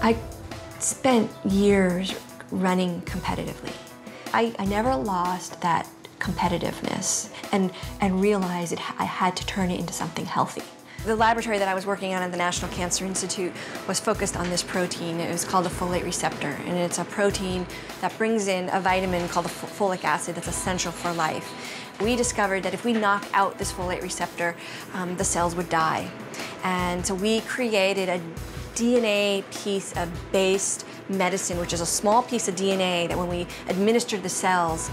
I spent years running competitively. I never lost that competitiveness and realized I had to turn it into something healthy. The laboratory that I was working on at the National Cancer Institute was focused on this protein. It was called the folate receptor, and it's a protein that brings in a vitamin called the folic acid that's essential for life. We discovered that if we knock out this folate receptor, the cells would die. And so we created a DNA piece of based medicine, which is a small piece of DNA that when we administer the cells,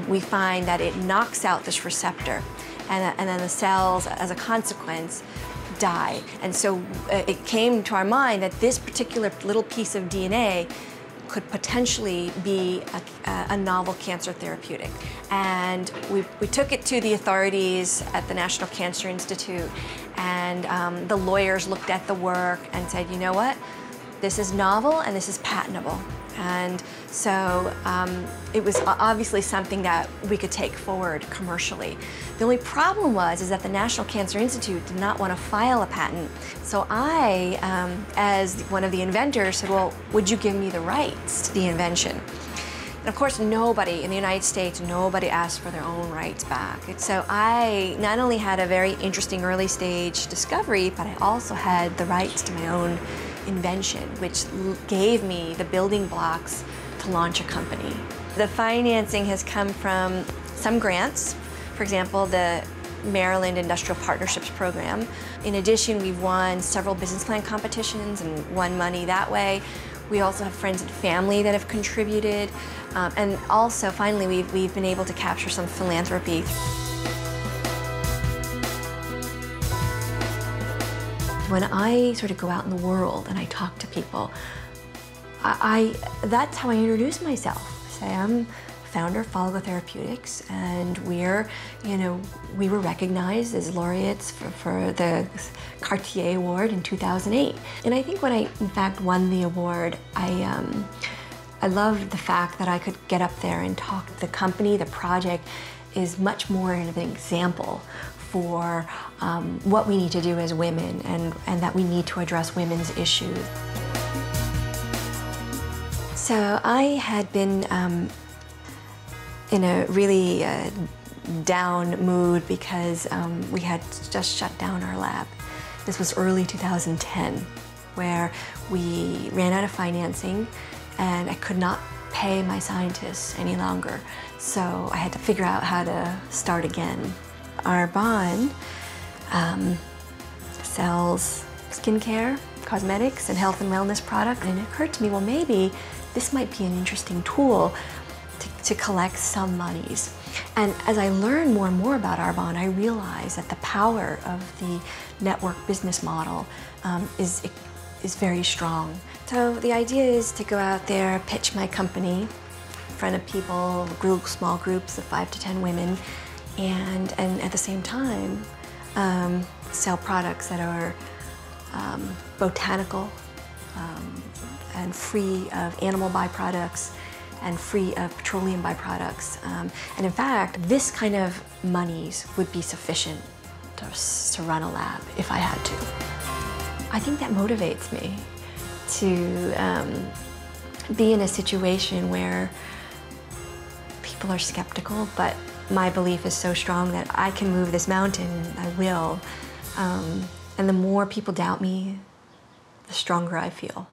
we find that it knocks out this receptor. And then the cells, as a consequence, die. And so it came to our mind that this particular little piece of DNA could potentially be a novel cancer therapeutic. And we took it to the authorities at the National Cancer Institute, and the lawyers looked at the work and said, you know what? This is novel and this is patentable. And so it was obviously something that we could take forward commercially. The only problem was that the National Cancer Institute did not want to file a patent. So I, as one of the inventors, said, well, would you give me the rights to the invention? And of course, nobody in the United States, nobody asked for their own rights back. So I not only had a very interesting early stage discovery, but I also had the rights to my own invention, which gave me the building blocks to launch a company. The financing has come from some grants, for example, the Maryland Industrial Partnerships Program. In addition, we've won several business plan competitions and won money that way. We also have friends and family that have contributed. And also, finally, we've been able to capture some philanthropy. When I sort of go out in the world and I talk to people, that's how I introduce myself. I say I'm founder of Foligo Therapeutics, and we were recognized as laureates for the Cartier Award in 2008. And I think when I, in fact, won the award, I loved the fact that I could get up there and talk. The company, the project, is much more of an example for what we need to do as women, and that we need to address women's issues. So I had been in a really down mood because we had just shut down our lab. This was early 2010, where we ran out of financing and I could not pay my scientists any longer. So I had to figure out how to start again. Arbonne sells skincare, cosmetics, and health and wellness products. And it occurred to me, well, maybe this might be an interesting tool to collect some monies. And as I learned more and more about Arbonne, I realized that the power of the network business model is very strong. So the idea is to go out there, pitch my company in front of people, small groups of 5 to 10 women, and at the same time sell products that are botanical and free of animal byproducts and free of petroleum byproducts. And in fact, this kind of monies would be sufficient to run a lab if I had to. I think that motivates me to be in a situation where people are skeptical, but my belief is so strong that I can move this mountain, I will. And the more people doubt me, the stronger I feel.